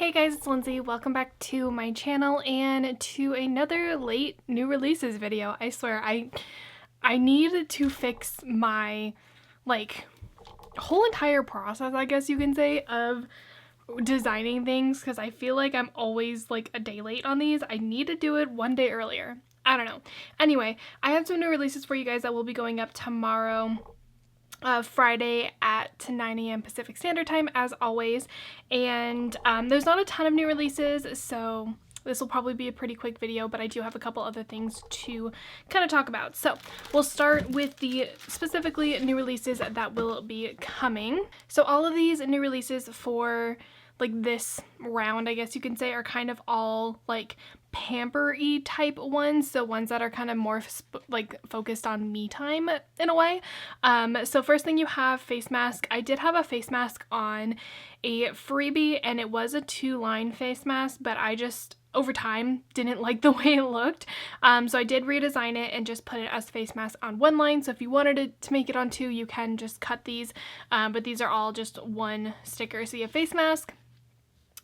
Hey guys, it's Lindsay. Welcome back to my channel and to another late new releases video. I swear, I need to fix my whole entire process, I guess you can say, of designing things because I feel like I'm always like a day late on these. I need to do it one day earlier. I don't know. Anyway, I have some new releases for you guys that will be going up tomorrow. Friday at 9 a.m. Pacific Standard Time, as always. And there's not a ton of new releases, so this will probably be a pretty quick video, but I do have a couple other things to kind of talk about. So we'll start with the specifically new releases that will be coming. So all of these new releases for like this round, I guess you can say, are kind of all like pamper-y type ones, so ones that are kind of more focused on me time in a way. So first thing you have face mask. I did have a face mask on a freebie and it was a 2-line face mask, but I just over time didn't like the way it looked, so I did redesign it and just put it as face mask on 1 line. So if you wanted to make it on 2, you can just cut these, but these are all just 1 sticker. So you have face mask,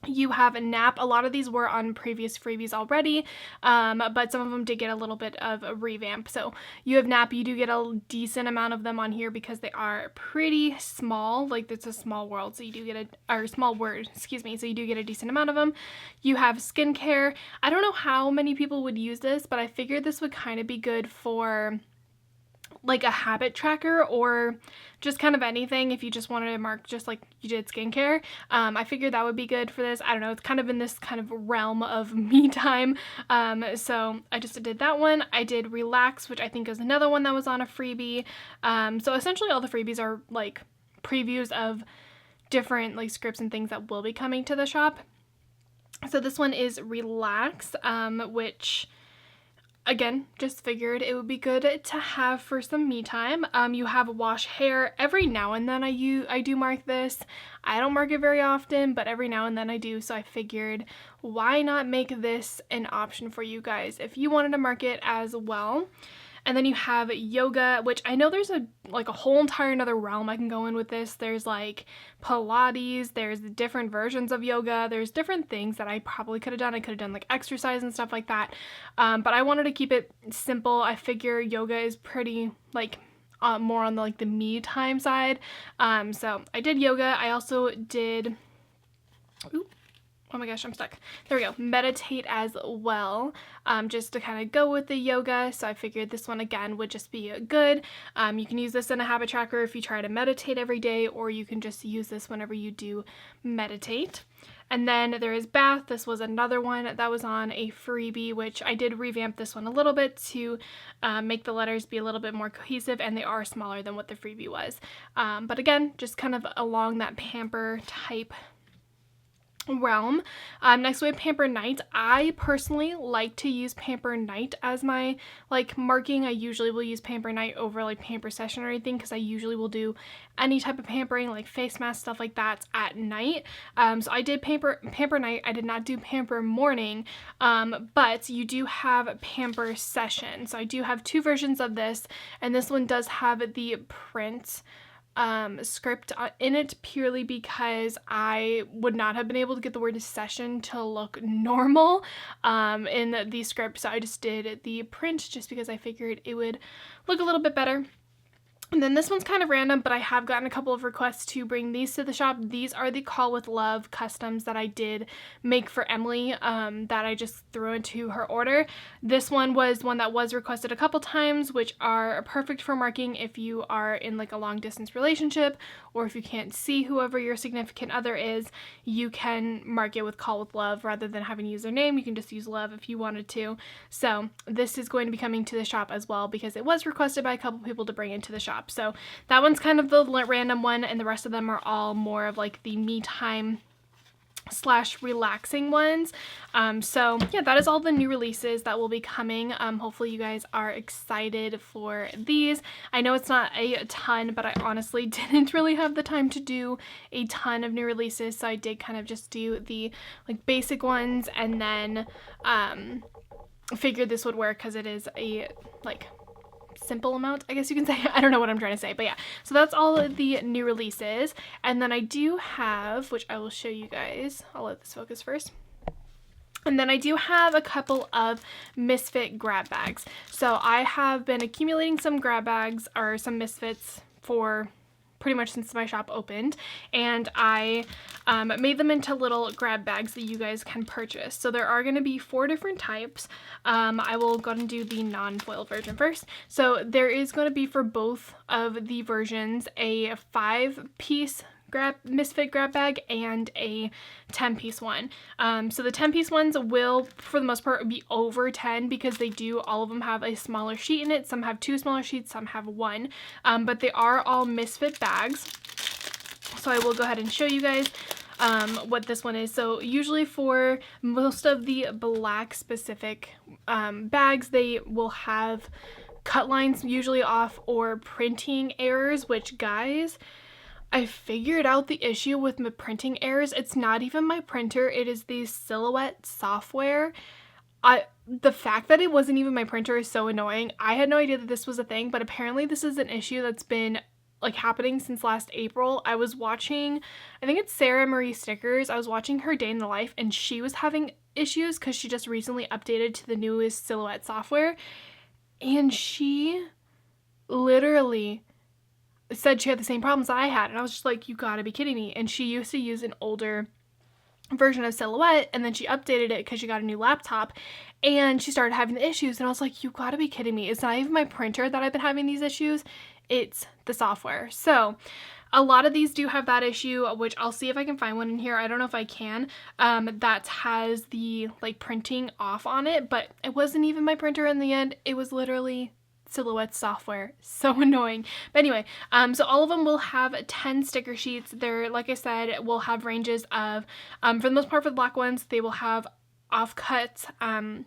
you have a nap. A lot of these were on previous freebies already, but some of them did get a little bit of a revamp. So you have nap. You do get a decent amount of them on here because they are pretty small. Like, it's a small world, so you do get small word, excuse me, so you do get a decent amount of them. You have skincare. I don't know how many people would use this, but I figured this would kind of be good for like a habit tracker or just kind of anything if you just wanted to mark just like you did skincare. I figured that would be good for this. I don't know, it's kind of in this kind of realm of me time. So I just did that one. I did relax, which I think is another one that was on a freebie. So essentially all the freebies are like previews of different like scripts and things that will be coming to the shop. So this one is relax, which again, just figured it would be good to have for some me time. You have wash hair. Every now and then I do mark this. I don't mark it very often, but every now and then I do. So I figured, why not make this an option for you guys if you wanted to mark it as well. And then you have yoga, which I know there's a whole entire another realm I can go in with this. There's like Pilates, there's different versions of yoga, there's different things that I probably could have done. I could have done like exercise and stuff like that. But I wanted to keep it simple. I figure yoga is pretty more on the me time side. So I did yoga. I also did, oh my gosh, I'm stuck. There we go. Meditate as well, just to kind of go with the yoga. So I figured this one again would just be good. You can use this in a habit tracker if you try to meditate every day, or you can just use this whenever you do meditate. And then there is bath. This was another one that was on a freebie, which I did revamp this one a little bit to make the letters be a little bit more cohesive, and they are smaller than what the freebie was. But again, just kind of along that pamper type realm. Next we have Pamper Night. I personally like to use Pamper Night as my marking. I usually will use Pamper Night over Pamper Session or anything because I usually will do any type of pampering like face mask, stuff like that at night. So I did Pamper Night. I did not do Pamper Morning, but you do have Pamper Session. So I do have 2 versions of this, and this one does have the print script in it purely because I would not have been able to get the word session to look normal in the script, so I just did the print just because I figured it would look a little bit better. And then this one's kind of random, but I have gotten a couple of requests to bring these to the shop. These are the Call with Love customs that I did make for Emily, that I just threw into her order. This one was one that was requested a couple times, which are perfect for marking if you are in a long distance relationship, or if you can't see whoever your significant other is, you can mark it with Call with Love rather than having to use their name. You can just use love if you wanted to. So this is going to be coming to the shop as well because it was requested by a couple people to bring into the shop. So that one's kind of the random one, and the rest of them are all more of the me time / relaxing ones. So yeah, that is all the new releases that will be coming. Hopefully you guys are excited for these. I know it's not a ton, but I honestly didn't really have the time to do a ton of new releases, so I did kind of just do the basic ones, and then figured this would work because it is a simple amount, I guess you can say. I don't know what I'm trying to say, but yeah. So that's all of the new releases. And then I do have, which I will show you guys. I'll let this focus first. And then I do have a couple of Misfit grab bags. So I have been accumulating some grab bags or some Misfits for pretty much since my shop opened, and I made them into little grab bags that you guys can purchase. So there are going to be 4 different types. I will go ahead and do the non-foil version first. So there is going to be, for both of the versions, a 5-piece Misfit grab bag and a 10-piece one. So the 10-piece ones will, for the most part, be over 10 because they do, all of them have a smaller sheet in it. Some have 2 smaller sheets, some have 1, but they are all Misfit bags. So I will go ahead and show you guys what this one is. So usually for most of the black specific bags, they will have cut lines usually off or printing errors, which, guys, I figured out the issue with my printing errors. It's not even my printer, it is the Silhouette software. The fact that it wasn't even my printer is so annoying. I had no idea that this was a thing, but apparently this is an issue that's been like happening since last April. I was watching, I think it's Sarah Marie Stickers. I was watching her day in the life, and she was having issues because she just recently updated to the newest Silhouette software, and she literally said she had the same problems that I had, and I was just like, you gotta be kidding me. And she used to use an older version of Silhouette, and then she updated it because she got a new laptop, and she started having the issues, and I was like, you gotta be kidding me. It's not even my printer that I've been having these issues, it's the software. So a lot of these do have that issue, which I'll see if I can find one in here. I don't know if I can, that has the like printing off on it, but it wasn't even my printer in the end. It was literally Silhouette software. So annoying. But anyway, so all of them will have 10 sticker sheets. They're, like I said, will have ranges of, for the most part for the black ones, they will have offcut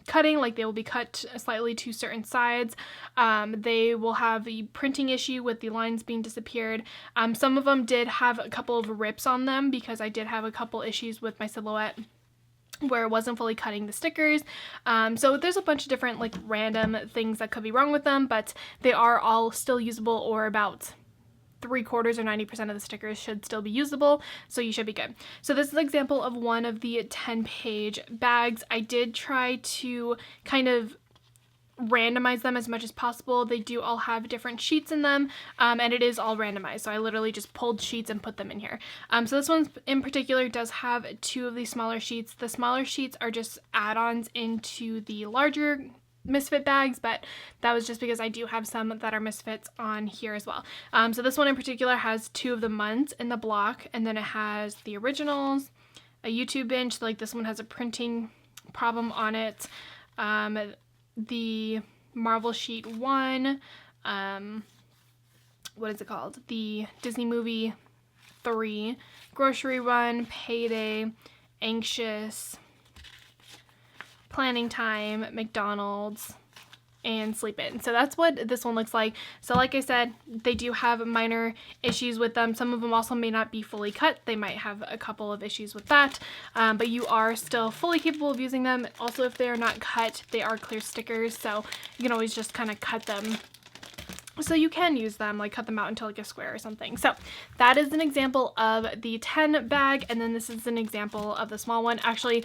cutting, like they will be cut slightly to certain sides. They will have the printing issue with the lines being disappeared. Some of them did have a couple of rips on them because I did have a couple issues with my Silhouette where it wasn't fully cutting the stickers. So there's a bunch of different like random things that could be wrong with them, but they are all still usable, or about 3/4 or 90% of the stickers should still be usable, so you should be good. So this is an example of one of the 10-page bags. I did try to kind of randomize them as much as possible. They do all have different sheets in them, and it is all randomized, so I literally just pulled sheets and put them in here. So this one in particular does have 2 of these smaller sheets. The smaller sheets are just add-ons into the larger Misfit bags, but that was just because I do have some that are Misfits on here as well. So this one in particular has 2 of the months in the block, and then it has the originals, a YouTube binge, so like this one has a printing problem on it, the Marvel Sheet 1, what is it called? The Disney Movie 3, Grocery Run, Payday, Anxious, Planning Time, McDonald's, and Sleep In. So that's what this one looks like. So like I said, they do have minor issues with them. Some of them also may not be fully cut. They might have a couple of issues with that, but you are still fully capable of using them. Also, if they are not cut, they are clear stickers, so you can always just kind of cut them. So you can use them, like cut them out into like a square or something. So that is an example of the 10 bag, and then this is an example of the small one. Actually,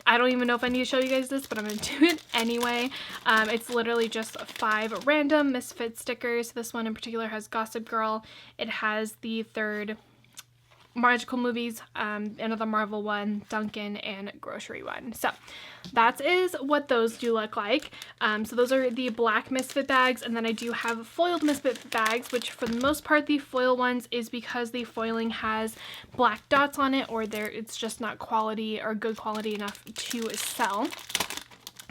I don't even know if I need to show you guys this, but I'm going to do it anyway. It's literally just 5 random Misfit stickers. This one in particular has Gossip Girl. It has the 3rd Magical Movies, another Marvel one, Duncan, and Grocery one. So that is what those do look like. So those are the black Misfit bags, and then I do have foiled Misfit bags, which for the most part the foil ones is because the foiling has black dots on it, or it's just not quality or good quality enough to sell.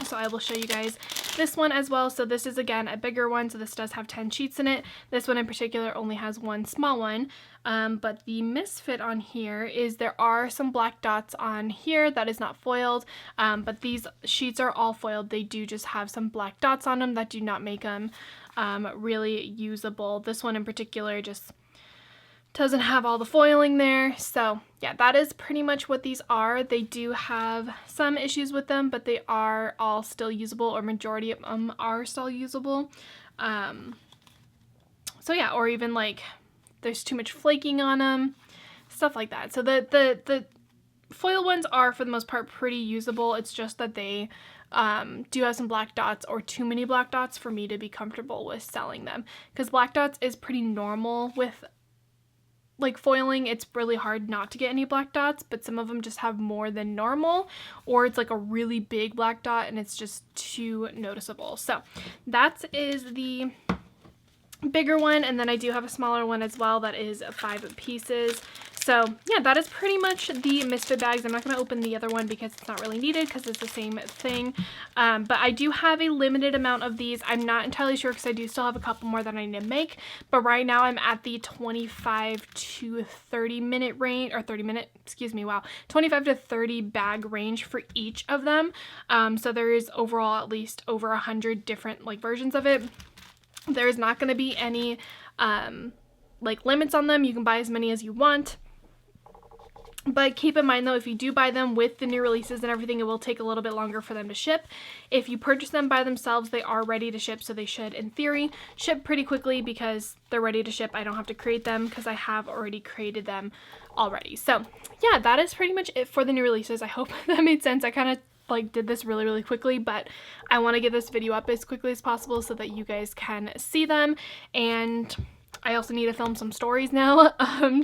So I will show you guys this one as well. So this is again a bigger one, so this does have 10 sheets in it. This one in particular only has 1 small one, but the Misfit on here is there are some black dots on here that is not foiled, but these sheets are all foiled. They do just have some black dots on them that do not make them really usable. This one in particular just doesn't have all the foiling there. So yeah, that is pretty much what these are. They do have some issues with them, but they are all still usable, or majority of them are still usable. So yeah, or even like there's too much flaking on them, stuff like that. So the foil ones are for the most part pretty usable. It's just that they do have some black dots, or too many black dots for me to be comfortable with selling them, because black dots is pretty normal with like foiling. It's really hard not to get any black dots, but some of them just have more than normal, or it's like a really big black dot and it's just too noticeable. So that is the bigger one, and then I do have a smaller one as well that is 5 pieces. So yeah, that is pretty much the Misfit bags. I'm not going to open the other one because it's not really needed because it's the same thing. But I do have a limited amount of these. I'm not entirely sure because I do still have a couple more that I need to make. But right now I'm at the 25 to 30 minute range, or 30 minute, excuse me, wow, 25 to 30 bag range for each of them. So there is overall at least over 100 different like versions of it. There's not going to be any like limits on them. You can buy as many as you want. But keep in mind though, if you do buy them with the new releases and everything, it will take a little bit longer for them to ship. If you purchase them by themselves, they are ready to ship, so they should, in theory, ship pretty quickly because they're ready to ship. I don't have to create them because I have already created them already. So yeah, that is pretty much it for the new releases. I hope that made sense. I kind of like did this really quickly, but I want to get this video up as quickly as possible so that you guys can see them. And I also need to film some stories now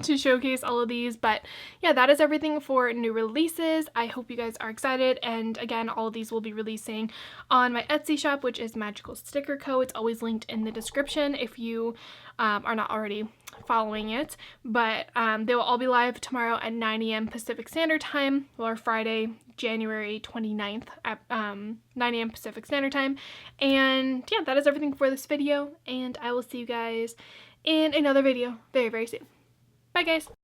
to showcase all of these. But yeah, that is everything for new releases. I hope you guys are excited. And again, all of these will be releasing on my Etsy shop, which is Magical Sticker Co. It's always linked in the description if you are not already following it. But they will all be live tomorrow at 9 a.m. Pacific Standard Time, or Friday, January 29th at 9 a.m. Pacific Standard Time. And yeah, that is everything for this video. And I will see you guys in another video very soon. Bye guys!